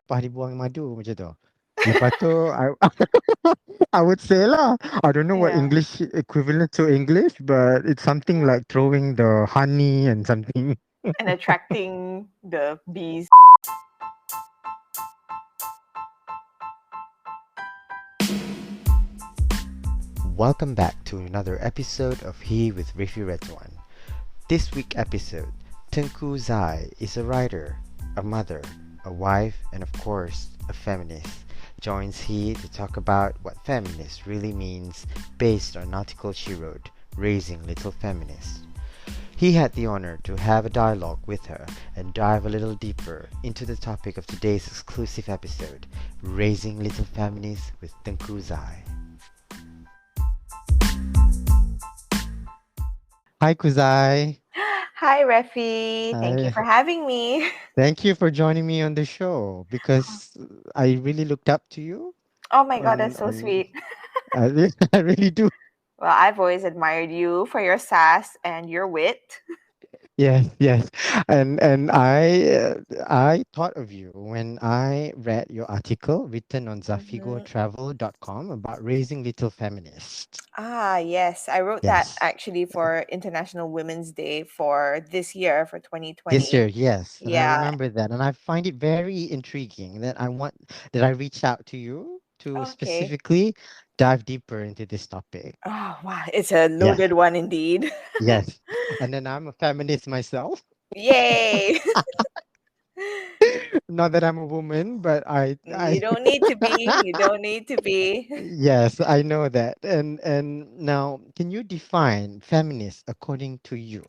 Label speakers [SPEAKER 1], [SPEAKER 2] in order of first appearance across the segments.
[SPEAKER 1] Pah dibuang madu macam tu. Lepas tu, I would say lah, I don't know what
[SPEAKER 2] Yeah.
[SPEAKER 1] English equivalent to English, but it's something like throwing the honey and something.
[SPEAKER 2] And attracting the bees.
[SPEAKER 1] Welcome back to another episode of He with Rafi Redwan. This week episode, Tengku Zai is a writer, a mother, a wife, and of course, a feminist. Joins He to talk about what feminist really means based on an article she wrote, Raising Little Feminists. He had the honor to have a dialogue with her and dive a little deeper into the topic of today's exclusive episode, Raising Little Feminists with Tengku Zai. Hi Kuzai.
[SPEAKER 2] Hi, Refi. Thank you
[SPEAKER 1] Hi.
[SPEAKER 2] for having me.
[SPEAKER 1] Thank you for joining me on the show because I really looked up to you
[SPEAKER 2] Oh my God,
[SPEAKER 1] on
[SPEAKER 2] that's so
[SPEAKER 1] on
[SPEAKER 2] sweet.
[SPEAKER 1] I really do.
[SPEAKER 2] Well, I've always admired you for your sass and your wit.
[SPEAKER 1] Yes, yes. And I thought of you when I read your article written on
[SPEAKER 2] Mhm.
[SPEAKER 1] zafigotravel.com about raising little feminists.
[SPEAKER 2] Ah, yes. I wrote that
[SPEAKER 1] Yes.
[SPEAKER 2] actually for International Women's Day for this year, for
[SPEAKER 1] This year,
[SPEAKER 2] 2020.
[SPEAKER 1] yes. And I
[SPEAKER 2] Yeah.
[SPEAKER 1] remember that. And I find it very intriguing that I reached out to you to
[SPEAKER 2] Okay.
[SPEAKER 1] specifically dive deeper into this topic.
[SPEAKER 2] Oh, wow. It's a
[SPEAKER 1] Yes.
[SPEAKER 2] loaded one indeed.
[SPEAKER 1] Yes. And then I'm a feminist myself.
[SPEAKER 2] Yay.
[SPEAKER 1] Not that I'm a woman, but I
[SPEAKER 2] You don't need to be. You don't need to be.
[SPEAKER 1] yes, I know that. And now, can you define feminist according to you?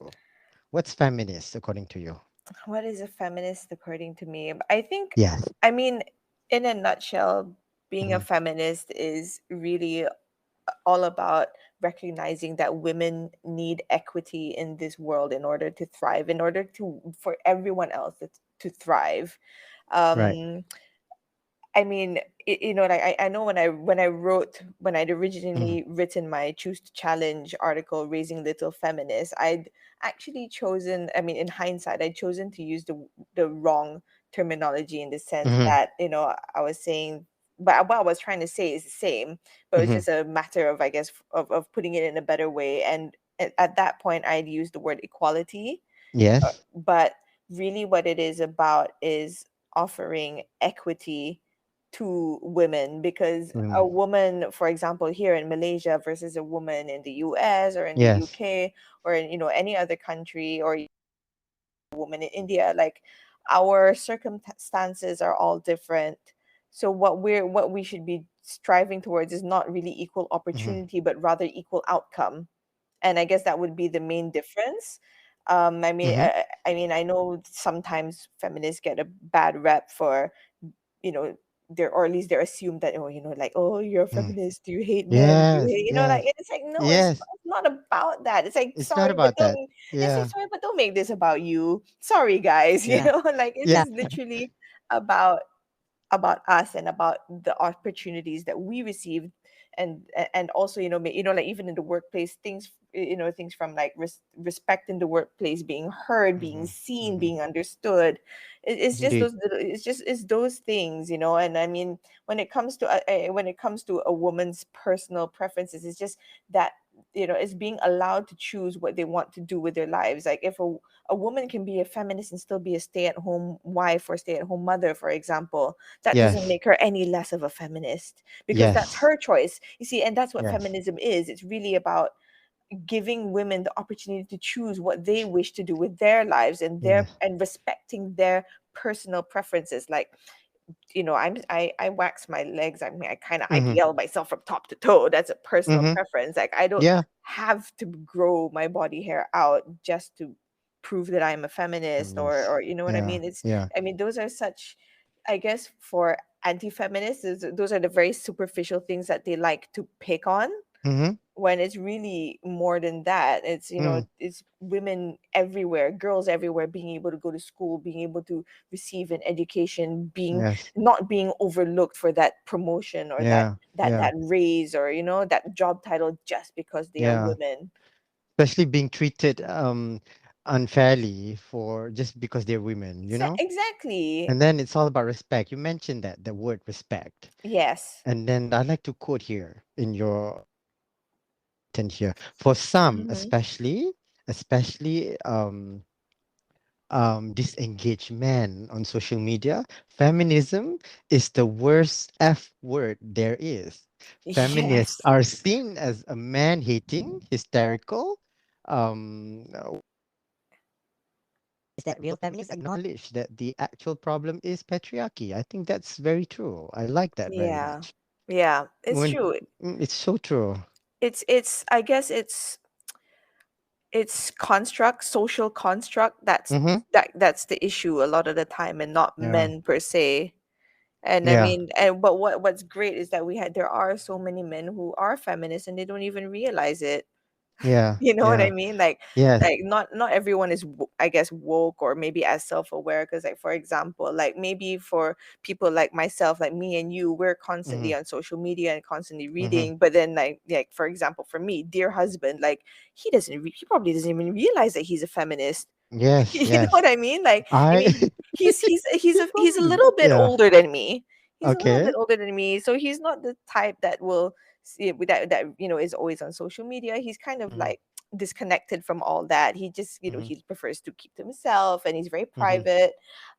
[SPEAKER 1] What's feminist according to you?
[SPEAKER 2] What is a feminist according to me? I think,
[SPEAKER 1] Yes.
[SPEAKER 2] I mean, in a nutshell, being a
[SPEAKER 1] Mm-hmm.
[SPEAKER 2] feminist is really all about recognizing that women need equity in this world in order to thrive, in order to for everyone else to thrive.
[SPEAKER 1] Right.
[SPEAKER 2] Um, I mean, like I know when I'd
[SPEAKER 1] Mm-hmm.
[SPEAKER 2] originally written my Choose to Challenge article, Raising Little Feminists, I'd actually chosen, I mean, in hindsight, I'd chosen to use the wrong terminology in the sense
[SPEAKER 1] Mm-hmm.
[SPEAKER 2] that, I was saying, but what I was trying to say is the same, but it's
[SPEAKER 1] Mm-hmm.
[SPEAKER 2] just a matter of, I guess, of putting it in a better way. And at that point, I'd used the word equality,
[SPEAKER 1] Yes.
[SPEAKER 2] but really what it is about is offering equity to women, because
[SPEAKER 1] Mm-hmm.
[SPEAKER 2] a woman, for example, here in Malaysia versus a woman in the US or in the
[SPEAKER 1] Yes.
[SPEAKER 2] UK or in, any other country, or a woman in India, like, our circumstances are all different. So what we should be striving towards is not really equal
[SPEAKER 1] Mm-hmm.
[SPEAKER 2] opportunity, but rather equal outcome. And I guess that would be the main difference. I mean,
[SPEAKER 1] Mm-hmm.
[SPEAKER 2] I know sometimes feminists get a bad rep for, you know, they're, or at least they're assumed that, oh, like, oh, you're a
[SPEAKER 1] Mm.
[SPEAKER 2] feminist. Do you hate men? Do you
[SPEAKER 1] Yes.
[SPEAKER 2] hate, like,
[SPEAKER 1] Yes.
[SPEAKER 2] it's like, no,
[SPEAKER 1] Yes.
[SPEAKER 2] it's not about that. It's like,
[SPEAKER 1] It's not
[SPEAKER 2] sorry, but
[SPEAKER 1] about that.
[SPEAKER 2] don't. It's like,
[SPEAKER 1] Yeah.
[SPEAKER 2] sorry, but don't make this about you. Sorry, guys.
[SPEAKER 1] Yeah.
[SPEAKER 2] Like, it
[SPEAKER 1] Yeah.
[SPEAKER 2] is literally about us and about the opportunities that we received. And also, like, even in the workplace, things, things from like respect in the workplace, being heard, being
[SPEAKER 1] Mm-hmm.
[SPEAKER 2] seen,
[SPEAKER 1] Mm-hmm.
[SPEAKER 2] being understood. It's just
[SPEAKER 1] Indeed.
[SPEAKER 2] those little, it's those things. And I mean, when it comes to a woman's personal preferences, it's just that, it's being allowed to choose what they want to do with their lives. Like, if a woman can be a feminist and still be a stay-at-home wife or stay-at-home mother, for example, that doesn't
[SPEAKER 1] Yes.
[SPEAKER 2] make her any less of a feminist, because that's
[SPEAKER 1] Yes.
[SPEAKER 2] her choice. You see, and that's what
[SPEAKER 1] Yes.
[SPEAKER 2] feminism is. It's really about giving women the opportunity to choose what they wish to do with their lives, and
[SPEAKER 1] Yes.
[SPEAKER 2] respecting their personal preferences. Like, I wax my legs. I mean, I kind of
[SPEAKER 1] Mm-hmm.
[SPEAKER 2] IPL myself from top to toe. That's a personal
[SPEAKER 1] Mm-hmm.
[SPEAKER 2] preference. Like, I don't
[SPEAKER 1] Yeah.
[SPEAKER 2] have to grow my body hair out just to prove that I'm a feminist, or
[SPEAKER 1] Feminist.
[SPEAKER 2] you know what I
[SPEAKER 1] Yeah.
[SPEAKER 2] mean. It's
[SPEAKER 1] Yeah.
[SPEAKER 2] I mean, those are such, I guess, for anti-feminists, those are the very superficial things that they like to pick on,
[SPEAKER 1] Mm-hmm.
[SPEAKER 2] when it's really more than that. It's,
[SPEAKER 1] Mm.
[SPEAKER 2] it's women everywhere, girls everywhere, being able to go to school, being able to receive an education, being
[SPEAKER 1] Yes.
[SPEAKER 2] not being overlooked for that promotion, or that
[SPEAKER 1] Yeah.
[SPEAKER 2] that
[SPEAKER 1] Yeah.
[SPEAKER 2] that raise, or that job title, just because they are
[SPEAKER 1] Yeah.
[SPEAKER 2] women.
[SPEAKER 1] Especially being treated unfairly for just because they're women, you know?
[SPEAKER 2] Exactly.
[SPEAKER 1] And then it's all about respect. You mentioned that the word respect.
[SPEAKER 2] Yes.
[SPEAKER 1] And then I'd like to quote here in your what you have written here. For some,
[SPEAKER 2] Mm-hmm.
[SPEAKER 1] especially disengaged men on social media, feminism is the worst F word there is. Feminists
[SPEAKER 2] Yes.
[SPEAKER 1] are seen as a man hating, hysterical. Is that real feminists acknowledge that the actual problem is patriarchy? I think that's very true. I like that very
[SPEAKER 2] Yeah.
[SPEAKER 1] much.
[SPEAKER 2] Yeah. It's
[SPEAKER 1] When
[SPEAKER 2] true.
[SPEAKER 1] it's so true.
[SPEAKER 2] It's I guess it's construct, social construct,
[SPEAKER 1] Mm-hmm.
[SPEAKER 2] that's the issue a lot of the time, and not
[SPEAKER 1] Yeah.
[SPEAKER 2] men per se. And I
[SPEAKER 1] Yeah.
[SPEAKER 2] mean, and but what's great is that there are so many men who are feminists and they don't even realize it.
[SPEAKER 1] Yeah.
[SPEAKER 2] You know what I
[SPEAKER 1] Yeah.
[SPEAKER 2] mean?
[SPEAKER 1] Yes.
[SPEAKER 2] Like not everyone is I guess woke or maybe as self-aware, because like for example, like maybe for people like myself, like me and you, we're
[SPEAKER 1] Mm-hmm.
[SPEAKER 2] constantly on social media and constantly
[SPEAKER 1] Mm-hmm.
[SPEAKER 2] reading, but then like for example, for me, dear husband, like he probably doesn't even realize that he's a feminist.
[SPEAKER 1] Yes.
[SPEAKER 2] You know
[SPEAKER 1] Yes.
[SPEAKER 2] what I mean? Like, I
[SPEAKER 1] I
[SPEAKER 2] mean,
[SPEAKER 1] he
[SPEAKER 2] he's a
[SPEAKER 1] probably
[SPEAKER 2] little bit
[SPEAKER 1] yeah.
[SPEAKER 2] older than me. He's a little
[SPEAKER 1] Okay.
[SPEAKER 2] bit older than me, so he's not the type that will see that is always on social media. He's kind of
[SPEAKER 1] Mm-hmm.
[SPEAKER 2] like disconnected from all that. He just
[SPEAKER 1] Mm-hmm.
[SPEAKER 2] he prefers to keep to himself, and he's very
[SPEAKER 1] Mm-hmm.
[SPEAKER 2] private.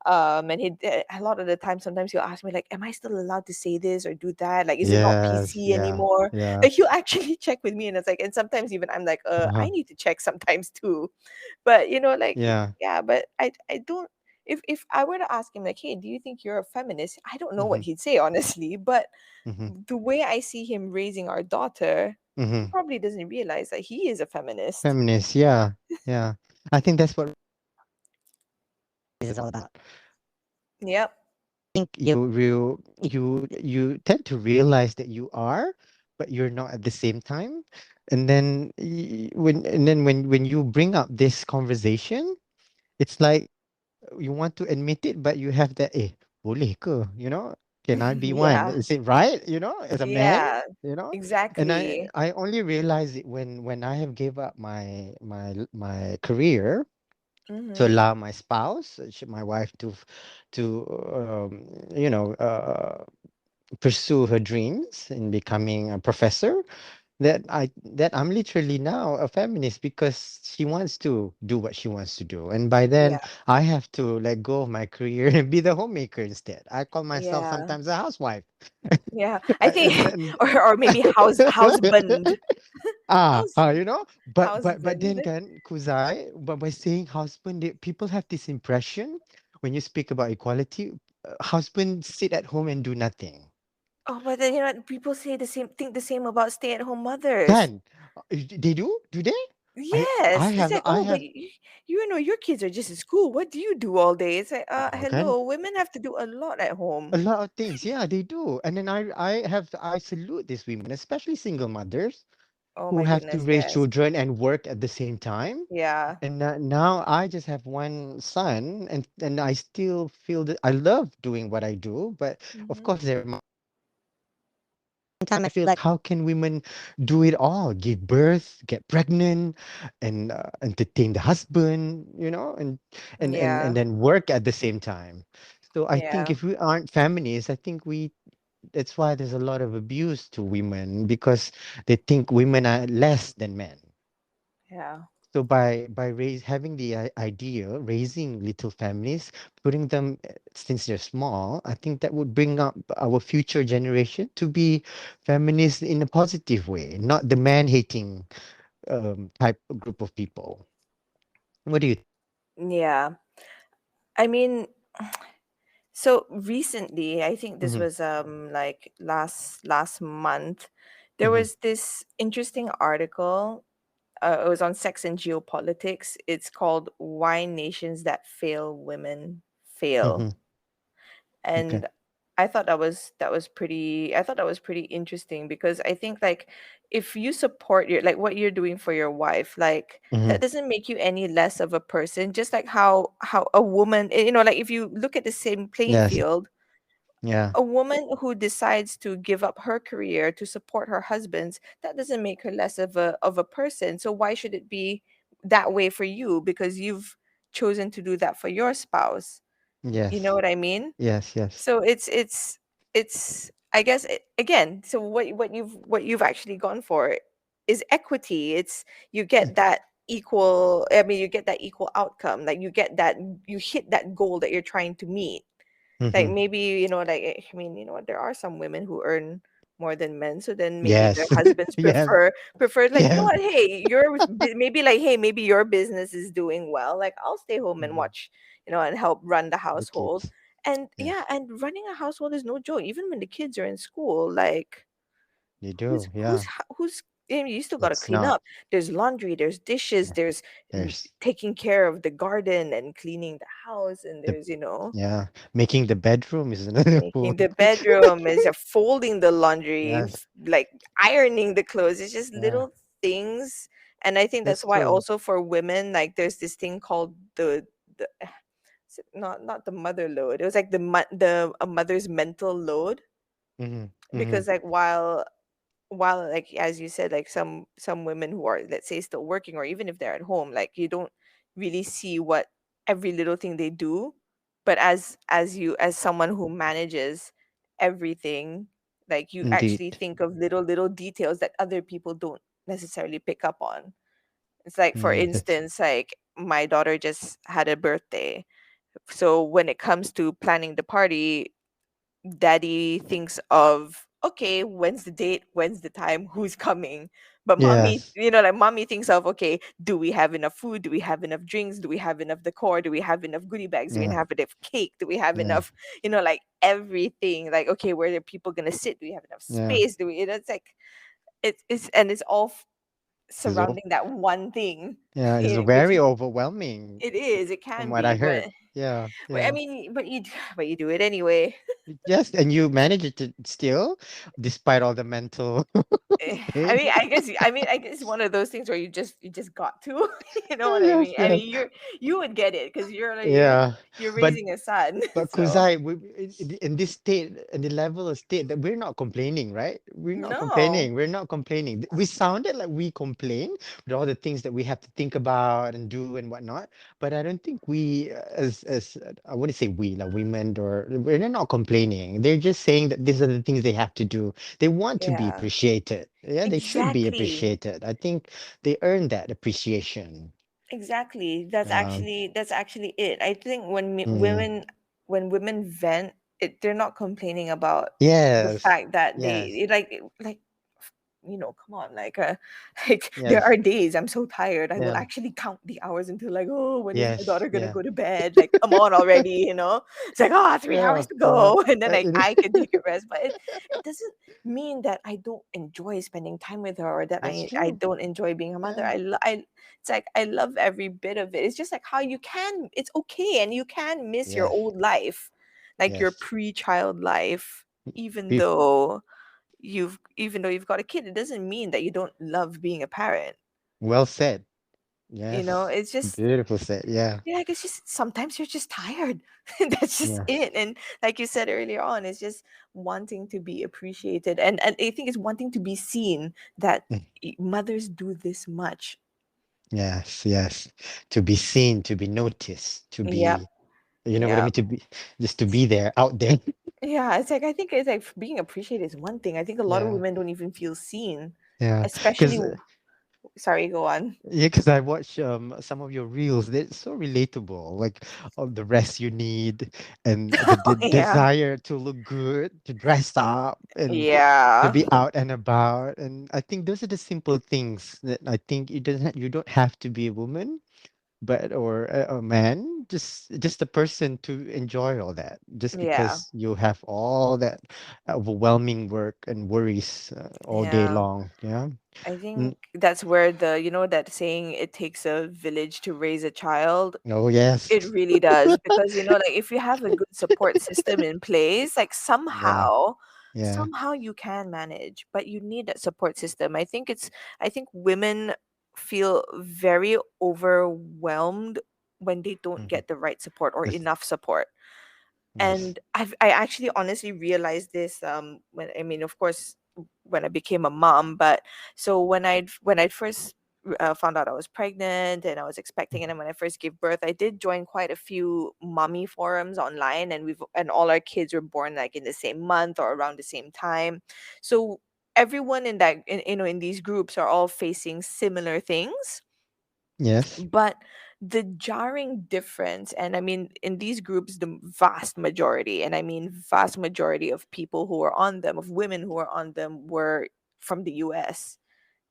[SPEAKER 2] And a lot of the time, sometimes he'll ask me like, "Am I still allowed to say this or do that? Like, is it not
[SPEAKER 1] Yes.
[SPEAKER 2] PC
[SPEAKER 1] Yeah.
[SPEAKER 2] anymore?"
[SPEAKER 1] Yeah.
[SPEAKER 2] Like he'll actually check with me, and it's like, and sometimes even I'm like, I
[SPEAKER 1] Uh-huh.
[SPEAKER 2] need to check sometimes too. But like,
[SPEAKER 1] Yeah.
[SPEAKER 2] yeah, but I don't. If I were to ask him like, "Hey, do you think you're a feminist?" I don't know what
[SPEAKER 1] Mm-hmm.
[SPEAKER 2] he'd say honestly, but
[SPEAKER 1] Mm-hmm.
[SPEAKER 2] the way I see him raising our daughter, he
[SPEAKER 1] Mm-hmm.
[SPEAKER 2] probably doesn't realize that he is a feminist.
[SPEAKER 1] Feminist. Yeah. Yeah. I think that's what is all about.
[SPEAKER 2] Yep.
[SPEAKER 1] Think you tend to realize that you are, but you're not at the same time. And then when you bring up this conversation, it's like you want to admit it, but you have that boleh ke? Can I be one?
[SPEAKER 2] Yeah.
[SPEAKER 1] Is it right? As a man,
[SPEAKER 2] Yeah.
[SPEAKER 1] you know. And I
[SPEAKER 2] Exactly.
[SPEAKER 1] I only realized it when I have gave up my career to
[SPEAKER 2] Mm-hmm.
[SPEAKER 1] allow my spouse, my wife, to you know uh, pursue her dreams in becoming a professor. That I'm literally now a feminist because she wants to do what she wants to do, and by then
[SPEAKER 2] Yeah.
[SPEAKER 1] I have to let go of my career and be the homemaker instead. I call myself
[SPEAKER 2] Yeah.
[SPEAKER 1] sometimes a housewife.
[SPEAKER 2] Yeah. I think
[SPEAKER 1] And then
[SPEAKER 2] or maybe husband. House
[SPEAKER 1] but then
[SPEAKER 2] husband.
[SPEAKER 1] can Kuzai, but by saying husband, people have this impression when you speak about equality, husbands sit at home and do nothing.
[SPEAKER 2] Oh, but then people think the same about stay-at-home mothers.
[SPEAKER 1] Can they do they? I
[SPEAKER 2] Yes, it's
[SPEAKER 1] have
[SPEAKER 2] like,
[SPEAKER 1] I
[SPEAKER 2] oh, but
[SPEAKER 1] have
[SPEAKER 2] your kids are just in school. What do you do all day? It's like,
[SPEAKER 1] can
[SPEAKER 2] hello, women have to do a lot at
[SPEAKER 1] a
[SPEAKER 2] home.
[SPEAKER 1] lot of things. Yeah, they do. And then I salute these women, especially single mothers
[SPEAKER 2] Oh
[SPEAKER 1] who
[SPEAKER 2] my
[SPEAKER 1] have to
[SPEAKER 2] goodness,
[SPEAKER 1] raise
[SPEAKER 2] yes.
[SPEAKER 1] children and work at the same time.
[SPEAKER 2] Yeah.
[SPEAKER 1] And now I just have one son, and I still feel that I love doing what I do. But of
[SPEAKER 2] Hmm.
[SPEAKER 1] course, there are time I feel like how can women do it all? Give birth, get pregnant, and entertain the husband, and
[SPEAKER 2] Yeah.
[SPEAKER 1] then work at the same time. So I think
[SPEAKER 2] Yeah.
[SPEAKER 1] if we aren't feminists, I think that's why there's a lot of abuse to women because they think women are less than men.
[SPEAKER 2] Yeah.
[SPEAKER 1] So by having the idea, raising little families, putting them since they're small, I think that would bring up our future generation to be feminist in a positive way, not the man-hating type of group of people. What do you think?
[SPEAKER 2] Yeah. I mean, so recently, I think this
[SPEAKER 1] Mm-hmm,
[SPEAKER 2] was like last month, there
[SPEAKER 1] mm-hmm,
[SPEAKER 2] was this interesting article. It was on sex and geopolitics. It's called "Why Nations That Fail Women
[SPEAKER 1] mm-hmm.
[SPEAKER 2] Fail."
[SPEAKER 1] Okay.
[SPEAKER 2] And I thought that was pretty interesting, because I think like if you support your like what you're doing for your wife, like
[SPEAKER 1] Mm-hmm.
[SPEAKER 2] that doesn't make you any less of a person. Just like how a woman, like if you look at the same playing
[SPEAKER 1] Yes.
[SPEAKER 2] field,
[SPEAKER 1] Yeah.
[SPEAKER 2] a woman who decides to give up her career to support her husband's, that doesn't make her less of a person. So why should it be that way for you because you've chosen to do that for your spouse. You know
[SPEAKER 1] Yes.
[SPEAKER 2] what I mean?
[SPEAKER 1] Yes, yes.
[SPEAKER 2] So it's I guess again, so what you've actually gone for is equity. It's you get that equal, I mean, you get that equal outcome, like you get that, you hit that goal that you're trying to meet. Like
[SPEAKER 1] Mm-hmm.
[SPEAKER 2] maybe, like, I mean, there are some women who earn more than men, so then maybe their
[SPEAKER 1] Yes.
[SPEAKER 2] husbands
[SPEAKER 1] Yes.
[SPEAKER 2] prefer like, you know
[SPEAKER 1] Yes.
[SPEAKER 2] what, hey, maybe like, hey, maybe your business is doing well, like I'll stay home and
[SPEAKER 1] Mm-hmm.
[SPEAKER 2] watch, and help run the
[SPEAKER 1] The
[SPEAKER 2] household.
[SPEAKER 1] kids.
[SPEAKER 2] And
[SPEAKER 1] Yes.
[SPEAKER 2] yeah, and running a household is no joke, even when the kids are in school. Like,
[SPEAKER 1] You do. Yeah.
[SPEAKER 2] who's I mean, you still got to
[SPEAKER 1] It's
[SPEAKER 2] clean
[SPEAKER 1] not.
[SPEAKER 2] up. There's laundry, there's dishes,
[SPEAKER 1] Yeah.
[SPEAKER 2] there's
[SPEAKER 1] There's
[SPEAKER 2] taking care of the garden and cleaning the house, and
[SPEAKER 1] the
[SPEAKER 2] there's
[SPEAKER 1] yeah. Making the bedroom is another
[SPEAKER 2] making
[SPEAKER 1] one.
[SPEAKER 2] the bedroom, is folding the laundry,
[SPEAKER 1] Yes.
[SPEAKER 2] like ironing the clothes. It's just
[SPEAKER 1] Yeah.
[SPEAKER 2] little things. And I think that's
[SPEAKER 1] That's
[SPEAKER 2] why
[SPEAKER 1] true.
[SPEAKER 2] also for women, like there's this thing called the not the mother load. It was like the a mother's mental load.
[SPEAKER 1] Mm-hmm. Mm-hmm.
[SPEAKER 2] Because like while like as you said, like some women who are, let's say, still working, or even if they're at home, like you don't really see what every little thing they do. But as someone who manages everything, like you
[SPEAKER 1] Indeed.
[SPEAKER 2] actually think of little details that other people don't necessarily pick up on. It's like, for
[SPEAKER 1] Mm, that's
[SPEAKER 2] instance, like my daughter just had a birthday, so when it comes to planning the party, daddy thinks of, okay, when's the date, when's the time, who's coming. But mommy,
[SPEAKER 1] yes.
[SPEAKER 2] like mommy thinks of, okay, do we have enough food, do we have enough drinks, do we have enough decor, do we have enough goodie bags, do we
[SPEAKER 1] Yeah.
[SPEAKER 2] have enough cake, do we have
[SPEAKER 1] Yeah.
[SPEAKER 2] enough, like everything, like, okay, where are people gonna sit, do we have enough
[SPEAKER 1] Yeah.
[SPEAKER 2] space, do we, it's like, it's and it's all
[SPEAKER 1] It's all,
[SPEAKER 2] surrounding that one thing.
[SPEAKER 1] yeah, it's
[SPEAKER 2] Which
[SPEAKER 1] very overwhelming
[SPEAKER 2] it is, it
[SPEAKER 1] from
[SPEAKER 2] can
[SPEAKER 1] what I
[SPEAKER 2] be,
[SPEAKER 1] heard. Yeah.
[SPEAKER 2] but I
[SPEAKER 1] Yeah.
[SPEAKER 2] mean, but you do it anyway.
[SPEAKER 1] Yes, and you manage it to still, despite all the mental
[SPEAKER 2] I
[SPEAKER 1] strain.
[SPEAKER 2] mean, I guess one of those things where you just got to, you know what I
[SPEAKER 1] Yes,
[SPEAKER 2] mean? I
[SPEAKER 1] yes.
[SPEAKER 2] mean, you would get it because you're like
[SPEAKER 1] Yeah.
[SPEAKER 2] you're
[SPEAKER 1] But
[SPEAKER 2] raising a son,
[SPEAKER 1] But
[SPEAKER 2] so
[SPEAKER 1] Kuzai, in this state, in the level of state that we're not complaining, right? We're not
[SPEAKER 2] no,
[SPEAKER 1] complaining. We're not complaining. We sounded like we complain with all the things that we have to think about and do and whatnot. But I don't think we, as I wouldn't say we, like women, or we're not complaining. They're just saying that these are the things they have to do. They want to be
[SPEAKER 2] yeah,
[SPEAKER 1] appreciated. Yeah, they should be
[SPEAKER 2] exactly,
[SPEAKER 1] appreciated. I think they earn that appreciation.
[SPEAKER 2] exactly. That's
[SPEAKER 1] Um,
[SPEAKER 2] actually it. I think when
[SPEAKER 1] mm,
[SPEAKER 2] women vent, they're not complaining about the
[SPEAKER 1] yes,
[SPEAKER 2] fact that
[SPEAKER 1] yes,
[SPEAKER 2] like come on, like like there
[SPEAKER 1] yes,
[SPEAKER 2] are days I'm so tired I will
[SPEAKER 1] yeah.
[SPEAKER 2] actually count the hours until, like, oh, when is my
[SPEAKER 1] Yes,
[SPEAKER 2] daughter gonna
[SPEAKER 1] yeah,
[SPEAKER 2] go to bed, like, come on already, it's like, oh, 3 hours
[SPEAKER 1] yeah,
[SPEAKER 2] to
[SPEAKER 1] yeah.
[SPEAKER 2] go, and then like
[SPEAKER 1] It
[SPEAKER 2] I can take a rest. But it doesn't mean that I don't enjoy spending time with her, or that
[SPEAKER 1] that's
[SPEAKER 2] I
[SPEAKER 1] true.
[SPEAKER 2] don't enjoy being a mother.
[SPEAKER 1] Yeah.
[SPEAKER 2] It's like I love every bit of it. It's just like how it's okay, and you can miss your
[SPEAKER 1] Yes,
[SPEAKER 2] old life, like your
[SPEAKER 1] yes.
[SPEAKER 2] pre-child life, even
[SPEAKER 1] Bef
[SPEAKER 2] though you've got a kid. It doesn't mean that you don't love being a parent.
[SPEAKER 1] well said. Yes.
[SPEAKER 2] It's just,
[SPEAKER 1] Beautiful said. Yeah.
[SPEAKER 2] yeah, like, it's just sometimes you're just tired. That's just
[SPEAKER 1] Yeah.
[SPEAKER 2] it. And like you said earlier on, it's just wanting to be appreciated, and I think it's wanting to be seen, that
[SPEAKER 1] Mm.
[SPEAKER 2] mothers do this much.
[SPEAKER 1] Yes, yes. To be seen, to be noticed, to
[SPEAKER 2] Yeah,
[SPEAKER 1] be, you know what I
[SPEAKER 2] yeah.
[SPEAKER 1] mean? To be, just to be there, out there.
[SPEAKER 2] Yeah, it's like, I think it's like being appreciated is one thing. I think a lot of
[SPEAKER 1] Yeah.
[SPEAKER 2] women don't even feel seen,
[SPEAKER 1] Yeah.
[SPEAKER 2] especially.
[SPEAKER 1] Because
[SPEAKER 2] Sorry, go on.
[SPEAKER 1] yeah, because I watch some of your reels. They're so relatable, like the rest you need and the
[SPEAKER 2] Oh yeah,
[SPEAKER 1] desire to look good, to dress up, and to
[SPEAKER 2] yeah,
[SPEAKER 1] be out and about. And I think those are the simple things that I think you don't have to be a woman, but or a man, just a person to enjoy all that. Just
[SPEAKER 2] yeah,
[SPEAKER 1] because you have all that overwhelming work and worries all day
[SPEAKER 2] yeah.
[SPEAKER 1] long. Yeah.
[SPEAKER 2] I think
[SPEAKER 1] Mm,
[SPEAKER 2] that's where that saying, it takes a village to raise a child.
[SPEAKER 1] oh yes.
[SPEAKER 2] It really does, because like if you have a good support system in place, like
[SPEAKER 1] Yeah. Yeah.
[SPEAKER 2] somehow you can manage, but you need that support system. I think women feel very overwhelmed when they don't
[SPEAKER 1] Mhm.
[SPEAKER 2] get the right support or
[SPEAKER 1] Yes.
[SPEAKER 2] enough support.
[SPEAKER 1] Yes.
[SPEAKER 2] And I actually honestly realized this, when, I mean, of course, when I became a mom. But so when I first found out I was pregnant and I was expecting, and then when I first gave birth, I did join quite a few mommy forums online, and all our kids were born like in the same month or around the same time. So everyone in in these groups are all facing similar things,
[SPEAKER 1] Yes.
[SPEAKER 2] but the jarring difference, and I mean, in these groups, the vast majority, and I mean vast majority of people who were on them, of women who were on them, were from the US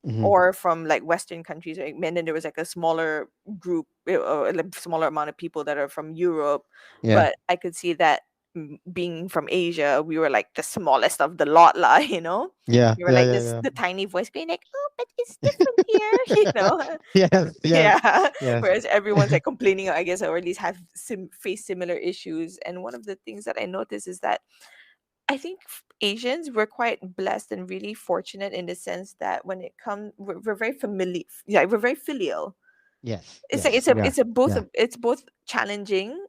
[SPEAKER 1] Hmm.
[SPEAKER 2] or from like Western countries. Like, and then there was like a smaller group, or like smaller amount of people that are from Europe.
[SPEAKER 1] Yeah.
[SPEAKER 2] But I could see that, being from Asia, we were like the smallest of the lot, lah. You know,
[SPEAKER 1] Yeah.
[SPEAKER 2] we were
[SPEAKER 1] Yeah.
[SPEAKER 2] like
[SPEAKER 1] Yeah.
[SPEAKER 2] this,
[SPEAKER 1] Yeah.
[SPEAKER 2] the tiny voice being like, "Oh, but it's different here," you know.
[SPEAKER 1] Yes. Yes.
[SPEAKER 2] Yeah.
[SPEAKER 1] Yes.
[SPEAKER 2] Whereas everyone's like complaining, I guess, or at least have face similar issues. And one of the things that I noticed is that I think Asians, we're quite blessed and really fortunate in the sense that when it comes, we're very familiar. Yeah, we're very filial.
[SPEAKER 1] Yes.
[SPEAKER 2] It's like
[SPEAKER 1] Yes. Yeah. Yeah.
[SPEAKER 2] it's both challenging.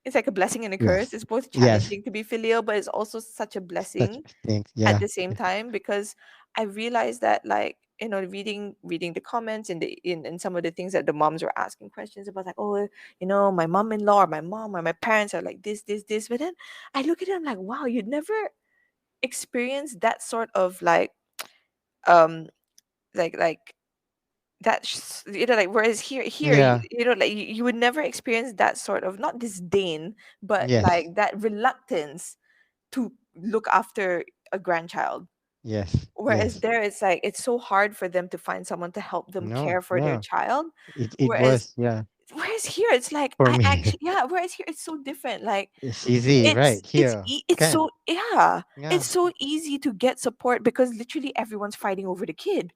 [SPEAKER 2] It's like a blessing and a curse.
[SPEAKER 1] Yes.
[SPEAKER 2] It's both
[SPEAKER 1] Yes.
[SPEAKER 2] challenging to be filial, but it's also such a
[SPEAKER 1] Such
[SPEAKER 2] blessing
[SPEAKER 1] things.
[SPEAKER 2] at
[SPEAKER 1] Yeah.
[SPEAKER 2] the same time, because I realized that, like, reading the comments and in some of the things that the moms were asking questions about, like, oh, my mom-in-law or my mom or my parents are like this, but then I look at it, I'm like, wow, you'd never experience that sort of um like like, whereas here
[SPEAKER 1] Yeah.
[SPEAKER 2] like you would never experience that sort of, not disdain, but
[SPEAKER 1] Yes.
[SPEAKER 2] like that reluctance to look after a grandchild.
[SPEAKER 1] Yes.
[SPEAKER 2] Whereas
[SPEAKER 1] Yes.
[SPEAKER 2] there, it's like it's so hard for them to find someone to help them
[SPEAKER 1] No.
[SPEAKER 2] care for their
[SPEAKER 1] No.
[SPEAKER 2] child.
[SPEAKER 1] It
[SPEAKER 2] Whereas
[SPEAKER 1] was. Yeah.
[SPEAKER 2] here it's like,
[SPEAKER 1] For
[SPEAKER 2] I
[SPEAKER 1] me,
[SPEAKER 2] actually, yeah, whereas here it's so different. Like,
[SPEAKER 1] it's easy, right? Here.
[SPEAKER 2] it's
[SPEAKER 1] Can.
[SPEAKER 2] so, yeah,
[SPEAKER 1] Yeah.
[SPEAKER 2] it's so easy to get support because literally everyone's fighting over the kid.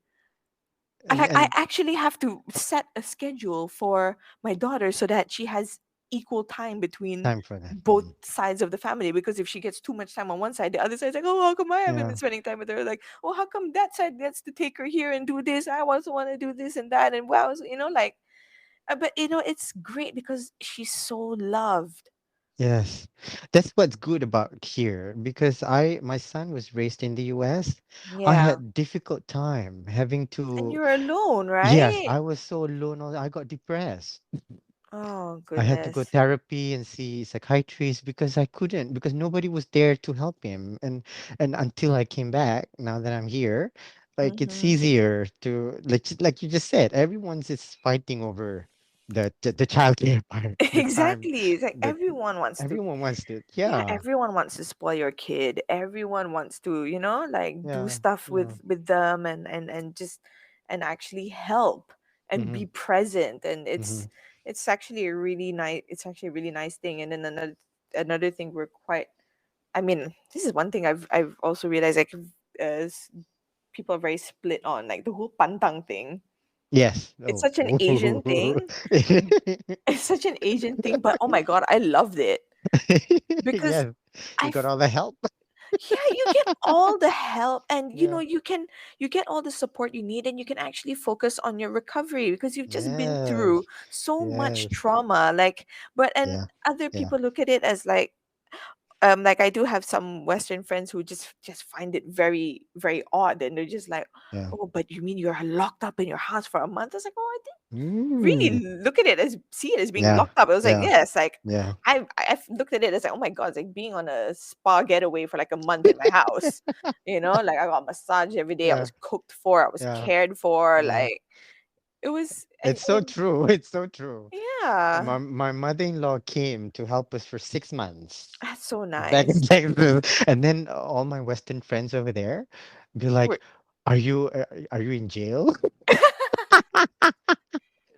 [SPEAKER 2] I
[SPEAKER 1] And
[SPEAKER 2] actually have to set a schedule for my daughter so that she has equal time between
[SPEAKER 1] time for that.
[SPEAKER 2] both sides of the family, because if she gets too much time on one side, the other side's like, oh, how come I haven't
[SPEAKER 1] Yeah.
[SPEAKER 2] been spending time with her? Like, oh, how come that side gets to take her here and do this? I also want to do this and that. And wow, so, like, but it's great because she's so loved.
[SPEAKER 1] Yes. That's what's good about here because my son was raised in the US. I
[SPEAKER 2] Yeah.
[SPEAKER 1] had difficult time having
[SPEAKER 2] And
[SPEAKER 1] to.
[SPEAKER 2] you're alone,
[SPEAKER 1] Yes,
[SPEAKER 2] right?
[SPEAKER 1] I was so alone. I got depressed.
[SPEAKER 2] Oh,
[SPEAKER 1] I had to go
[SPEAKER 2] goodness.
[SPEAKER 1] therapy and see psychiatrists because I couldn't because nobody was there to help him. And until I came back, now that I'm here, like it's
[SPEAKER 2] Mm-hmm.
[SPEAKER 1] easier to like you just said, everyone's is fighting over the childcare part, the time,
[SPEAKER 2] Exactly. It's like
[SPEAKER 1] the
[SPEAKER 2] everyone wants to.
[SPEAKER 1] everyone wants to.
[SPEAKER 2] Yeah,
[SPEAKER 1] Yeah,
[SPEAKER 2] everyone wants to spoil your kid. Everyone wants to, like, do
[SPEAKER 1] yeah,
[SPEAKER 2] stuff
[SPEAKER 1] yeah.
[SPEAKER 2] with them, and just, and actually help and
[SPEAKER 1] Mm-hmm,
[SPEAKER 2] be present. And
[SPEAKER 1] mm-hmm.
[SPEAKER 2] it's actually a really nice thing. And then another thing we're quite, I mean, this is one thing I've also realized, like, people are very split on, like, the whole pantang thing.
[SPEAKER 1] Yes.
[SPEAKER 2] It's
[SPEAKER 1] Oh.
[SPEAKER 2] such an Asian thing. It's such an Asian thing, but oh my god, I loved it because
[SPEAKER 1] Yes, you
[SPEAKER 2] I
[SPEAKER 1] got all the help.
[SPEAKER 2] yeah, you get all the help, and
[SPEAKER 1] Yeah.
[SPEAKER 2] you get all the support you need, and you can actually focus on your recovery because you've just been through
[SPEAKER 1] Yes.
[SPEAKER 2] so much
[SPEAKER 1] Yes.
[SPEAKER 2] trauma. Like, but and
[SPEAKER 1] Yeah.
[SPEAKER 2] other
[SPEAKER 1] Yeah.
[SPEAKER 2] people look at it as like, I do have some Western friends who just find it very, very odd, and they're just like,
[SPEAKER 1] Yeah.
[SPEAKER 2] oh, but you mean you're locked up in your house for a month? I was like, oh, I
[SPEAKER 1] Mm.
[SPEAKER 2] really look at it as see it as being
[SPEAKER 1] Yeah.
[SPEAKER 2] locked up. I was like,
[SPEAKER 1] Yeah.
[SPEAKER 2] yes, like,
[SPEAKER 1] Yeah.
[SPEAKER 2] I've looked at it as like, oh my god, it's like being on a spa getaway for like a month in my house. Like, I got massage every day. I
[SPEAKER 1] Yeah.
[SPEAKER 2] was cooked for. I was
[SPEAKER 1] Yeah.
[SPEAKER 2] cared for.
[SPEAKER 1] Yeah.
[SPEAKER 2] Like, it was,
[SPEAKER 1] It's so true. It's so true.
[SPEAKER 2] yeah,
[SPEAKER 1] My mother-in-law came to help us for 6 months
[SPEAKER 2] that's so
[SPEAKER 1] back in
[SPEAKER 2] nice.
[SPEAKER 1] Texas, and then all my Western friends over there be like,
[SPEAKER 2] We're-
[SPEAKER 1] are you in jail?"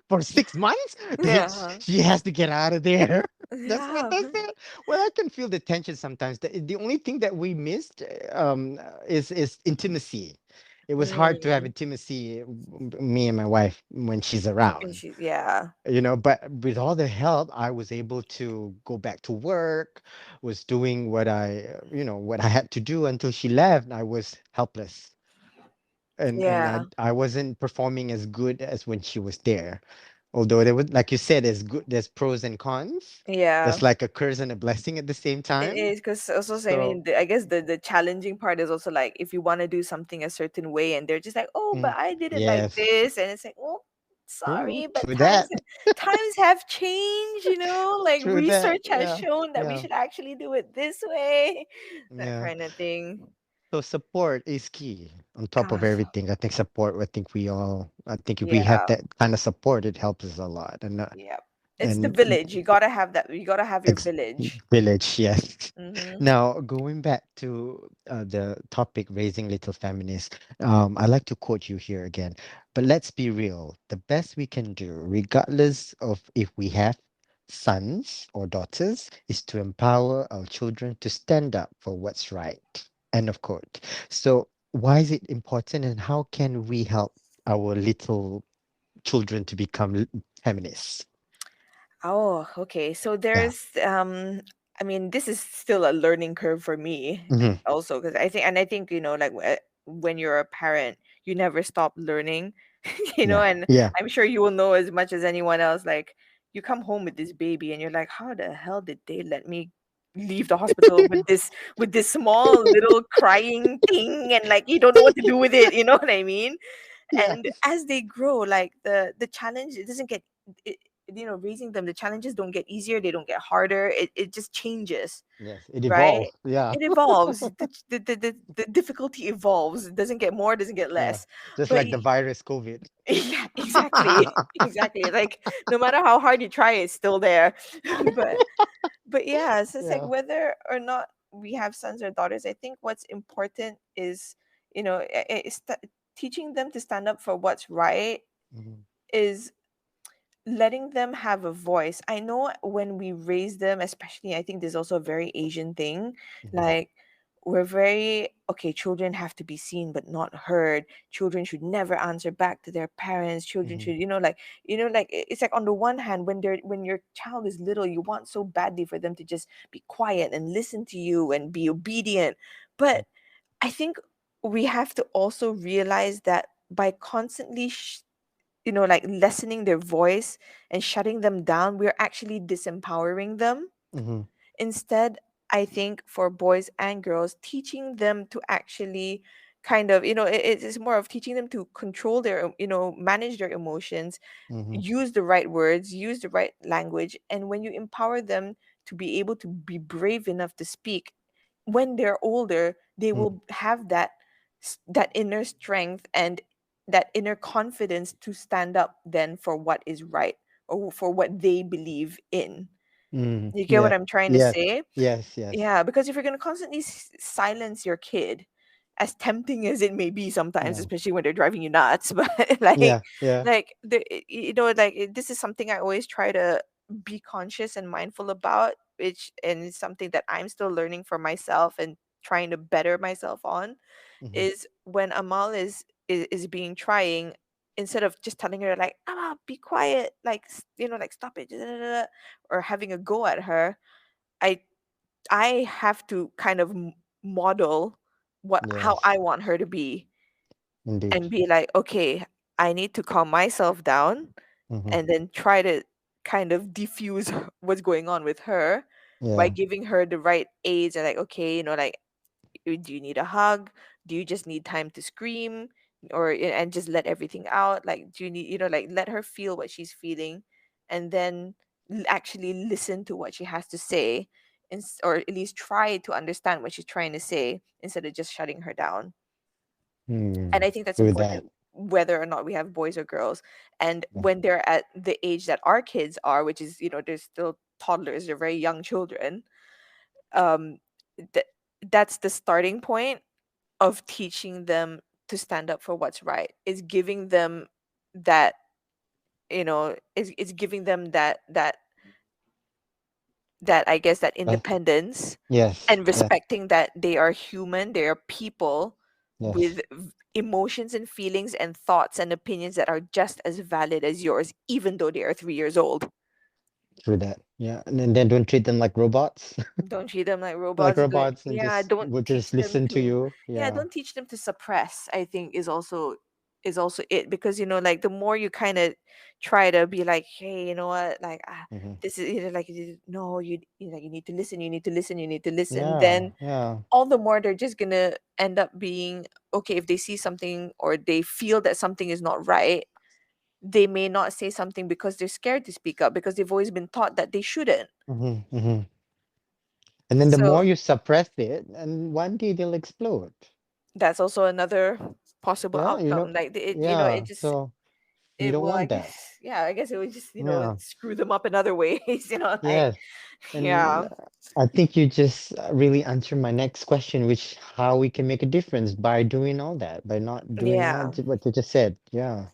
[SPEAKER 1] For 6 months,
[SPEAKER 2] yeah,
[SPEAKER 1] she has to get out of there. That's what
[SPEAKER 2] yeah,
[SPEAKER 1] they said. Well, I can feel the tension sometimes. The only thing that we missed is intimacy. It was hard to have
[SPEAKER 2] mm.
[SPEAKER 1] intimacy, me and my wife, when she's
[SPEAKER 2] And
[SPEAKER 1] around.
[SPEAKER 2] she's, yeah,
[SPEAKER 1] But with all the help, I was able to go back to work, was doing what I had to do until she left. I was helpless, and
[SPEAKER 2] yeah,
[SPEAKER 1] I wasn't performing as good as when she was there. Although there was, like you said, there's pros and cons.
[SPEAKER 2] yeah.
[SPEAKER 1] That's like a curse and a blessing at the same
[SPEAKER 2] It
[SPEAKER 1] time.
[SPEAKER 2] is because also, I
[SPEAKER 1] So,
[SPEAKER 2] mean, I guess the challenging part is also like, if you want to do something a certain way, and they're just like, oh, but
[SPEAKER 1] mm,
[SPEAKER 2] I did it like
[SPEAKER 1] yes,
[SPEAKER 2] this, and it's like, well.
[SPEAKER 1] True.
[SPEAKER 2] sorry, but
[SPEAKER 1] True that.
[SPEAKER 2] times have changed, like
[SPEAKER 1] True that.
[SPEAKER 2] research has
[SPEAKER 1] Yeah.
[SPEAKER 2] shown that we
[SPEAKER 1] Yeah.
[SPEAKER 2] should actually do it this way, that
[SPEAKER 1] Yeah.
[SPEAKER 2] kind of thing.
[SPEAKER 1] So support is key on top of
[SPEAKER 2] Ah,
[SPEAKER 1] everything. I think support. I think if we have
[SPEAKER 2] yeah,
[SPEAKER 1] that kind of support, it helps us a lot.
[SPEAKER 2] yeah. It's the
[SPEAKER 1] And
[SPEAKER 2] village. You gotta have that. You gotta have your
[SPEAKER 1] ex-
[SPEAKER 2] village.
[SPEAKER 1] village, yes.
[SPEAKER 2] Mm-hmm.
[SPEAKER 1] Now going back to the topic, raising little feminists. I like to quote you here again. But let's be real. The best we can do, regardless of if we have sons or daughters, is to empower our children to stand up for what's right. End of quote. So why is it important, and how can we help our little children to become feminists?
[SPEAKER 2] Oh, okay. So
[SPEAKER 1] Yeah.
[SPEAKER 2] I mean, this is still a learning curve for me
[SPEAKER 1] Hmm.
[SPEAKER 2] also, because I think, like when you're a parent, you never stop learning,
[SPEAKER 1] Yeah.
[SPEAKER 2] and
[SPEAKER 1] Yeah.
[SPEAKER 2] I'm sure you will know as much as anyone else. Like, you come home with this baby and you're like, how the hell did they let me leave the hospital with this small little crying thing, and like you don't know what to do with it, you know what I mean? And
[SPEAKER 1] Yes.
[SPEAKER 2] as they grow, like the challenge, it doesn't get it, raising them, the challenges don't get easier, they don't get harder, it just changes,
[SPEAKER 1] Yes. It
[SPEAKER 2] right?
[SPEAKER 1] evolved. Yeah.
[SPEAKER 2] It evolves, the difficulty evolves, it doesn't get more, it doesn't get
[SPEAKER 1] Yeah.
[SPEAKER 2] less.
[SPEAKER 1] Just
[SPEAKER 2] But
[SPEAKER 1] like the virus COVID.
[SPEAKER 2] yeah, exactly. Exactly, like no matter how hard you try, it's still there. but but yeah, so it's like
[SPEAKER 1] Yeah.
[SPEAKER 2] whether or not we have sons or daughters, I think what's important is, teaching them to stand up for what's right,
[SPEAKER 1] Mhm.
[SPEAKER 2] is letting them have a voice. I know when we raise them, especially, I think there's also a very Asian thing.
[SPEAKER 1] Mhm.
[SPEAKER 2] Like, we're very, okay, children have to be seen but not heard. Children should never answer back to their parents. Children
[SPEAKER 1] Mhm.
[SPEAKER 2] should, it's like on the one hand, when your child is little, you want so badly for them to just be quiet and listen to you and be obedient. But I think we have to also realize that by constantly like lessening their voice and shutting them down, we're actually disempowering them.
[SPEAKER 1] Mhm.
[SPEAKER 2] Instead, I think for boys and girls, teaching them to actually kind of, it's more of teaching them to control their, manage their emotions,
[SPEAKER 1] Mhm.
[SPEAKER 2] use the right words, use the right language. And when you empower them to be able to be brave enough to speak, when they're older, they
[SPEAKER 1] Mhm.
[SPEAKER 2] will have that inner strength and that inner confidence to stand up then for what is right, or for what they believe in.
[SPEAKER 1] Mhm.
[SPEAKER 2] You get
[SPEAKER 1] Yeah.
[SPEAKER 2] what I'm trying to
[SPEAKER 1] Yes.
[SPEAKER 2] say?
[SPEAKER 1] Yes. Yes.
[SPEAKER 2] Yeah, because if you're going to constantly silence your kid, as tempting as it may be sometimes,
[SPEAKER 1] Yeah.
[SPEAKER 2] especially when they're driving you nuts, but
[SPEAKER 1] Yeah. Yeah.
[SPEAKER 2] this is something I always try to be conscious and mindful about, which and it's something that I'm still learning for myself and trying to better myself on,
[SPEAKER 1] Mhm.
[SPEAKER 2] is when Amal is being trying, instead of just telling her like, ah, be quiet, like like stop it, or having a go at her, I I have to kind of model how
[SPEAKER 1] Yes.
[SPEAKER 2] I want her to be,
[SPEAKER 1] Indeed.
[SPEAKER 2] and be like, okay, I need to calm myself down,
[SPEAKER 1] Mhm.
[SPEAKER 2] and then try to kind of diffuse what's going on with her by
[SPEAKER 1] Yeah.
[SPEAKER 2] giving her the right aids, and like, okay, like, do you need a hug? Do you just need time to scream, and just let everything out? Like, do you need, like, let her feel what she's feeling, and then actually listen to what she has to say, or at least try to understand what she's trying to say, instead of just shutting her down. And
[SPEAKER 1] Mm.
[SPEAKER 2] I think that's
[SPEAKER 1] True that.
[SPEAKER 2] important whether or not we have boys or girls. And
[SPEAKER 1] Yeah.
[SPEAKER 2] when they're at the age that our kids are, which is, they're still toddlers, they're very young children, um th- that's the starting point of teaching them to stand up for what's right, is giving them that, is giving them that I guess that
[SPEAKER 1] Right.
[SPEAKER 2] independence,
[SPEAKER 1] Yes.
[SPEAKER 2] and
[SPEAKER 1] Yes.
[SPEAKER 2] respecting that they are human, they are people
[SPEAKER 1] Yes.
[SPEAKER 2] with emotions and feelings and thoughts and opinions that are just as valid as yours, even though they are 3 years old.
[SPEAKER 1] True that. Yeah. And then don't treat them like robots.
[SPEAKER 2] Don't treat them like
[SPEAKER 1] Like
[SPEAKER 2] robots.
[SPEAKER 1] robots, and
[SPEAKER 2] Yeah,
[SPEAKER 1] just
[SPEAKER 2] don't
[SPEAKER 1] would just
[SPEAKER 2] teach them
[SPEAKER 1] listen to
[SPEAKER 2] to,
[SPEAKER 1] you.
[SPEAKER 2] yeah,
[SPEAKER 1] Yeah.
[SPEAKER 2] don't teach them to suppress, I think, is also it, because like the more you kind of try to be like, hey, you know what, like,
[SPEAKER 1] Hmm.
[SPEAKER 2] this is, like, no, like, you need to listen, you need to listen, you need to listen,
[SPEAKER 1] Yeah.
[SPEAKER 2] then
[SPEAKER 1] Yeah.
[SPEAKER 2] all the more they're just gonna end up being okay. If they see something or they feel that something is not right, they may not say something because they're scared to speak up because they've always been taught that they shouldn't.
[SPEAKER 1] Hmm. And then the more
[SPEAKER 2] So
[SPEAKER 1] you suppress it, and one day they'll explode.
[SPEAKER 2] that's also another possible
[SPEAKER 1] Yeah,
[SPEAKER 2] outcome. Like it,
[SPEAKER 1] yeah.
[SPEAKER 2] it just
[SPEAKER 1] So you
[SPEAKER 2] it
[SPEAKER 1] don't
[SPEAKER 2] will, I
[SPEAKER 1] want that.
[SPEAKER 2] guess, yeah, I guess it would just,
[SPEAKER 1] Yeah.
[SPEAKER 2] screw them up in other ways, like,
[SPEAKER 1] Yes. And
[SPEAKER 2] yeah,
[SPEAKER 1] I think you just really answered my next question, which how we can make a difference by doing all that, by not doing all
[SPEAKER 2] yeah.
[SPEAKER 1] what you just said. Yeah.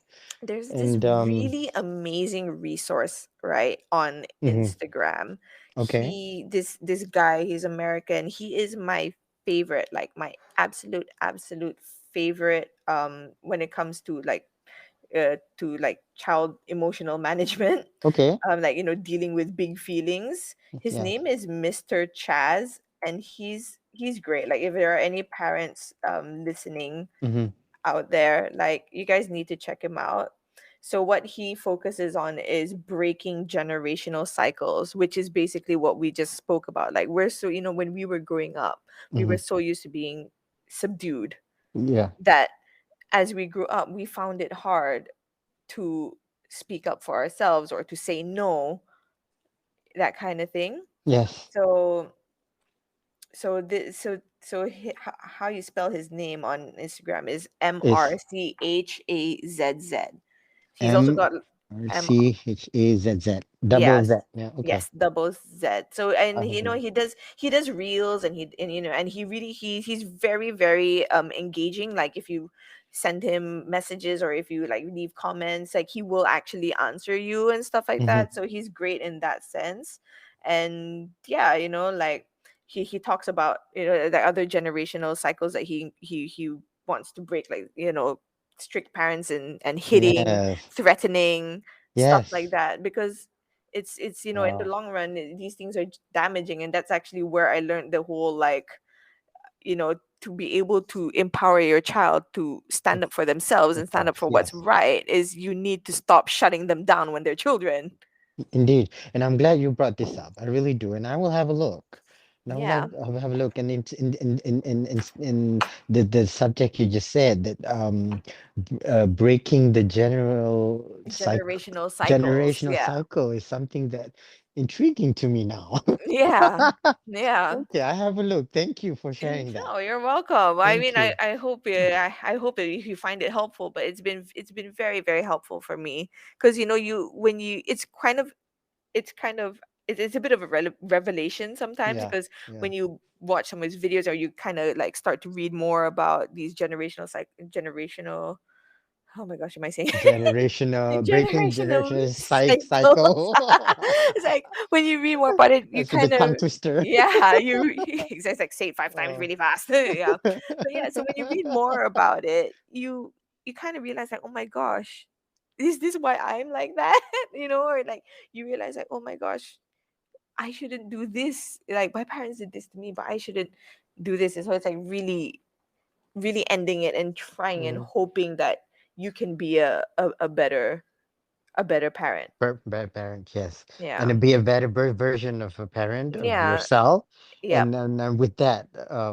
[SPEAKER 2] There's this
[SPEAKER 1] And
[SPEAKER 2] really amazing resource, right, on
[SPEAKER 1] mhm.
[SPEAKER 2] Instagram.
[SPEAKER 1] Okay.
[SPEAKER 2] This guy, he's American. He is my favorite, like my absolute favorite when it comes to like child emotional management,
[SPEAKER 1] Okay.
[SPEAKER 2] like dealing with big feelings. His
[SPEAKER 1] Yes.
[SPEAKER 2] name is Mr. Chaz, and he's great. Like if there are any parents listening
[SPEAKER 1] Mm-hmm.
[SPEAKER 2] out there, like you guys need to check him out. So what he focuses on is breaking generational cycles, which is basically what we just spoke about. Like we're so, when we were growing up, we
[SPEAKER 1] Mm-hmm.
[SPEAKER 2] were so used to being subdued
[SPEAKER 1] Yeah.
[SPEAKER 2] that as we grew up, we found it hard to speak up for ourselves or to say no, that kind of thing.
[SPEAKER 1] Yes.
[SPEAKER 2] So how you spell his name on Instagram is
[SPEAKER 1] It's
[SPEAKER 2] Mrchazz. He's also
[SPEAKER 1] M
[SPEAKER 2] got
[SPEAKER 1] R
[SPEAKER 2] M.
[SPEAKER 1] C H A Z Z. Double
[SPEAKER 2] Yes.
[SPEAKER 1] Z. Yeah. Okay.
[SPEAKER 2] Yes, double Z. So, and
[SPEAKER 1] I have a look.
[SPEAKER 2] he does reels, and he really he's very very engaging. Like if you send him messages or if you like leave comments, like he will actually answer you and stuff like
[SPEAKER 1] Mm-hmm.
[SPEAKER 2] that. So he's great in that sense. And yeah, like he talks about the other generational cycles that he wants to break, like strict parents and hitting,
[SPEAKER 1] Yes.
[SPEAKER 2] threatening, stuff like
[SPEAKER 1] Yes.
[SPEAKER 2] that, because it's in the
[SPEAKER 1] Wow.
[SPEAKER 2] long run, these things are damaging. And that's actually where I learned the whole, like, to be able to empower your child to stand up for themselves and stand up
[SPEAKER 1] Themselves.
[SPEAKER 2] for what's
[SPEAKER 1] Yes.
[SPEAKER 2] right is you need to stop shutting them down when they're children.
[SPEAKER 1] Indeed, and I'm glad you brought this up. I really do, and I will have a look. And I will
[SPEAKER 2] Yeah,
[SPEAKER 1] have a look. And in the subject you just said that breaking the
[SPEAKER 2] generational cycles,
[SPEAKER 1] generational
[SPEAKER 2] yeah.
[SPEAKER 1] cycle is something that intriguing to me now.
[SPEAKER 2] Yeah, yeah.
[SPEAKER 1] Okay, I have a look. Thank you for sharing that.
[SPEAKER 2] No, you're welcome. I
[SPEAKER 1] Thank
[SPEAKER 2] mean, I,
[SPEAKER 1] you.
[SPEAKER 2] I hope I hope that you find it helpful, but it's been very very helpful for me, because you when you it's kind of it's a bit of a revelation sometimes,
[SPEAKER 1] Yeah,
[SPEAKER 2] because
[SPEAKER 1] yeah.
[SPEAKER 2] when you watch some of his videos or you kind of like start to read more about these generational, oh my gosh, am I saying
[SPEAKER 1] Breaking
[SPEAKER 2] generational
[SPEAKER 1] generational
[SPEAKER 2] cycles.
[SPEAKER 1] cycle.
[SPEAKER 2] It's like when you read more about it, you
[SPEAKER 1] That's a bit
[SPEAKER 2] kind
[SPEAKER 1] tongue
[SPEAKER 2] of,
[SPEAKER 1] twister.
[SPEAKER 2] yeah, it's like say it 5 times
[SPEAKER 1] Uh,
[SPEAKER 2] really fast. Yeah, but yeah, so when you read more about it, you kind of realize like, oh my gosh, is this why I'm like that? Or like you realize like, oh my gosh, I shouldn't do this. Like my parents did this to me, but I shouldn't do this. And so it's like really, really ending it and trying and
[SPEAKER 1] mhm.
[SPEAKER 2] hoping that you can be a better parent.
[SPEAKER 1] Bad parent, yes,
[SPEAKER 2] Yeah.
[SPEAKER 1] and be a better version of a parent of
[SPEAKER 2] Yeah.
[SPEAKER 1] yourself,
[SPEAKER 2] Yep.
[SPEAKER 1] and with that,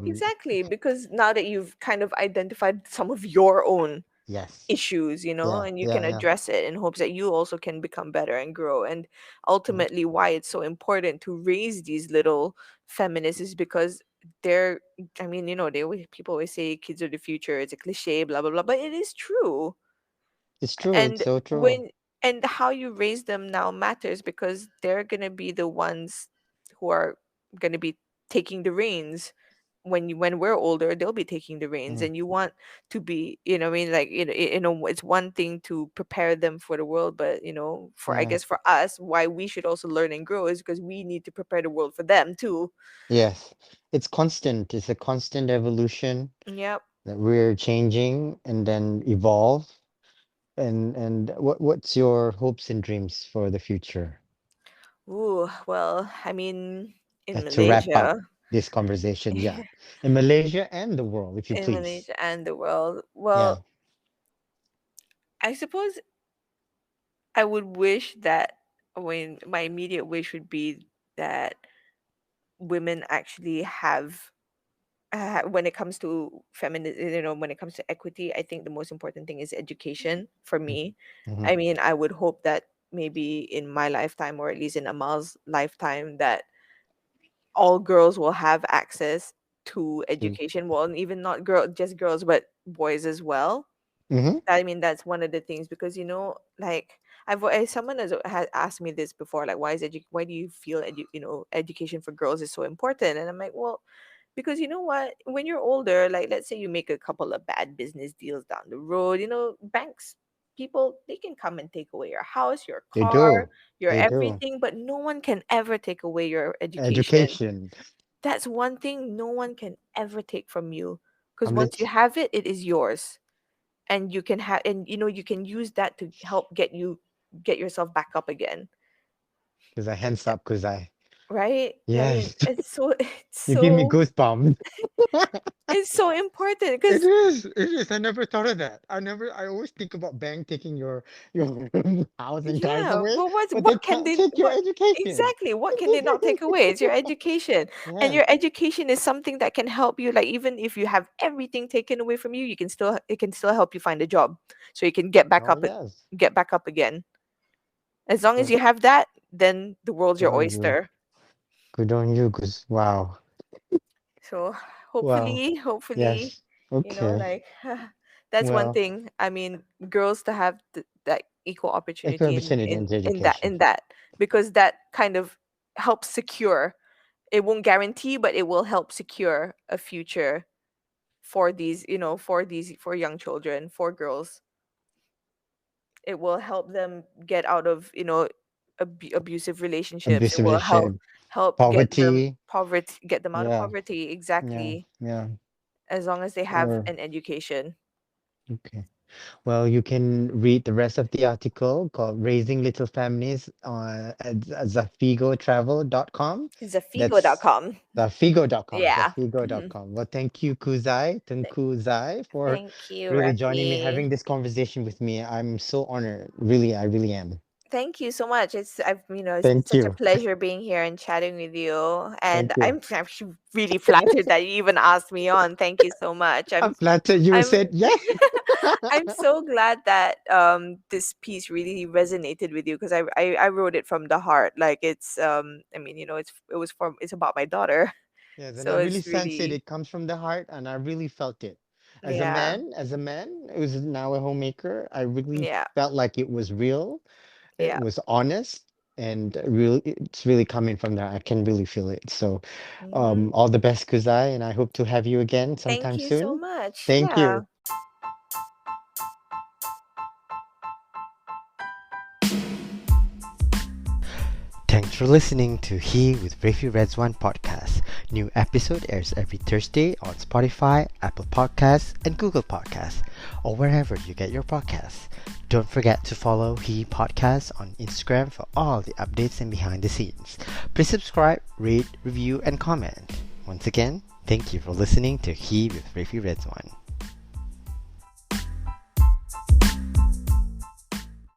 [SPEAKER 2] Exactly. Because now that you've kind of identified some of your own
[SPEAKER 1] yes,
[SPEAKER 2] issues,
[SPEAKER 1] yeah,
[SPEAKER 2] and you
[SPEAKER 1] yeah,
[SPEAKER 2] can
[SPEAKER 1] yeah,
[SPEAKER 2] address it in hopes that you also can become better and grow. And
[SPEAKER 1] yeah.
[SPEAKER 2] ultimately, why it's so important to raise these little feminists is because they're, I mean, people always say kids are the future. It's a cliche, blah, blah, blah, but it is true.
[SPEAKER 1] It's true. It's
[SPEAKER 2] And
[SPEAKER 1] so true.
[SPEAKER 2] when and how you raise them now matters, because they're going to be the ones who are going to be taking the reins. When we're older, they'll be taking the reins,
[SPEAKER 1] Mm,
[SPEAKER 2] and you want to be, what I mean, like, it's one thing to prepare them for the world, but for, I
[SPEAKER 1] yeah.
[SPEAKER 2] guess, for us, why we should also learn and grow is because we need to prepare the world for them too.
[SPEAKER 1] Yes, it's constant. It's a constant evolution
[SPEAKER 2] Yep.
[SPEAKER 1] that we're changing and then evolve. And what's your hopes and dreams for the future?
[SPEAKER 2] Ooh, well, I mean, in
[SPEAKER 1] To wrap up
[SPEAKER 2] Malaysia.
[SPEAKER 1] this conversation, yeah, in Malaysia and the world, if you
[SPEAKER 2] In
[SPEAKER 1] please.
[SPEAKER 2] Malaysia and the world.
[SPEAKER 1] Yeah.
[SPEAKER 2] Well, I suppose I would wish that, when my immediate wish would be that women actually have when it comes to feminism, when it comes to equity, I think the most important thing is education for me.
[SPEAKER 1] Mm-hmm.
[SPEAKER 2] I mean, I would hope that maybe in my lifetime, or at least in Amal's lifetime, that all girls will have access to
[SPEAKER 1] True.
[SPEAKER 2] education. Well, and even not just girls, but boys as well.
[SPEAKER 1] Mm-hmm.
[SPEAKER 2] I mean, that's one of the things, because like someone has asked me this before, like, why do you feel education for girls is so important? And I'm like, well, because you know what, when you're older, like, let's say you make a couple of bad business deals down the road, banks, people, they can come and take away your house, your
[SPEAKER 1] They
[SPEAKER 2] car,
[SPEAKER 1] do.
[SPEAKER 2] your
[SPEAKER 1] They do.
[SPEAKER 2] everything, but no one can ever take away your education.
[SPEAKER 1] Education.
[SPEAKER 2] That's one thing no one can ever take from you, because
[SPEAKER 1] I'm
[SPEAKER 2] once you
[SPEAKER 1] lit
[SPEAKER 2] have it, it is yours. And you can have, and you can use that to help get yourself back up again.
[SPEAKER 1] because I hands up because I
[SPEAKER 2] Right? I mean,
[SPEAKER 1] yes.
[SPEAKER 2] it's so it's
[SPEAKER 1] You give me
[SPEAKER 2] so
[SPEAKER 1] goosebumps.
[SPEAKER 2] it's so important,
[SPEAKER 1] It
[SPEAKER 2] because
[SPEAKER 1] is. It is. I never thought of that. I always think about bank taking your house and cars
[SPEAKER 2] yeah,
[SPEAKER 1] away,
[SPEAKER 2] but
[SPEAKER 1] but they can't take your
[SPEAKER 2] what
[SPEAKER 1] education.
[SPEAKER 2] exactly, what can they not take away? It's your education. And
[SPEAKER 1] Yes.
[SPEAKER 2] your education is something that can help you, like, even if you have everything taken away from you, it can still help you find a job, so you can
[SPEAKER 1] Oh yes.
[SPEAKER 2] get back up again. As long as
[SPEAKER 1] Well,
[SPEAKER 2] you have that, then the world's
[SPEAKER 1] good
[SPEAKER 2] your
[SPEAKER 1] on you.
[SPEAKER 2] oyster.
[SPEAKER 1] Good on you. Cause wow.
[SPEAKER 2] So
[SPEAKER 1] Wow.
[SPEAKER 2] hopefully,
[SPEAKER 1] Yes. Okay.
[SPEAKER 2] like, that's one
[SPEAKER 1] Well,
[SPEAKER 2] thing. I mean, girls to have that equal
[SPEAKER 1] equal
[SPEAKER 2] opportunity
[SPEAKER 1] opportunity into
[SPEAKER 2] in
[SPEAKER 1] education.
[SPEAKER 2] that, because that kind of helps secure. It won't guarantee, but it will help secure a future for for young children, for girls. It will help them get out of abusive relationships. It
[SPEAKER 1] Abusive
[SPEAKER 2] will
[SPEAKER 1] relationship,
[SPEAKER 2] help
[SPEAKER 1] poverty.
[SPEAKER 2] get them out of
[SPEAKER 1] Yeah.
[SPEAKER 2] poverty,
[SPEAKER 1] Yeah.
[SPEAKER 2] exactly,
[SPEAKER 1] Yeah.
[SPEAKER 2] as long as they have
[SPEAKER 1] Or
[SPEAKER 2] an education.
[SPEAKER 1] okay. Well, you can read the rest of the article called Raising Little Feminists at zafigotravel.com. That's
[SPEAKER 2] Zafigo.com.
[SPEAKER 1] zafigo.com.
[SPEAKER 2] Yeah. Mhm.
[SPEAKER 1] Zafigo.com. Well, thank you, Tengku Zai, for
[SPEAKER 2] Thank you,
[SPEAKER 1] really joining me,
[SPEAKER 2] Rafi.
[SPEAKER 1] having this conversation with me. I'm so honored. Really, I really am.
[SPEAKER 2] Thank you so much. It's been
[SPEAKER 1] Thank
[SPEAKER 2] such a
[SPEAKER 1] you.
[SPEAKER 2] pleasure being here and chatting with you. And
[SPEAKER 1] Thank you.
[SPEAKER 2] I'm actually really flattered that you even asked me on. Thank you so much.
[SPEAKER 1] I'm flattered you
[SPEAKER 2] I'm
[SPEAKER 1] said yes.
[SPEAKER 2] I'm so glad that this piece really resonated with you, because I wrote it from the heart. Like, it's I mean, it's about my daughter.
[SPEAKER 1] Yes, and I
[SPEAKER 2] So
[SPEAKER 1] really
[SPEAKER 2] it's
[SPEAKER 1] sense it.
[SPEAKER 2] really,
[SPEAKER 1] It comes from the heart, and I really felt it.
[SPEAKER 2] yeah.
[SPEAKER 1] As a man who's now a homemaker, I really
[SPEAKER 2] Yeah.
[SPEAKER 1] felt like it was real, it
[SPEAKER 2] Yeah.
[SPEAKER 1] was honest, and really, it's really coming from there. I can really feel it. So,
[SPEAKER 2] Hmm.
[SPEAKER 1] all the best, Kuzai, and I hope to have you again
[SPEAKER 2] Thank
[SPEAKER 1] sometime
[SPEAKER 2] you so
[SPEAKER 1] soon.
[SPEAKER 2] much.
[SPEAKER 1] Thank
[SPEAKER 2] Yeah.
[SPEAKER 1] you. Thanks for listening to He with Rafi Reds One podcast. New episode airs every Thursday on Spotify, Apple Podcasts, and Google Podcasts, or wherever you get your podcasts. Don't forget to follow He Podcast on Instagram for all the updates and behind the scenes. Please subscribe, rate, review, and comment. Once again, thank you for listening to He with Rafi Reds One.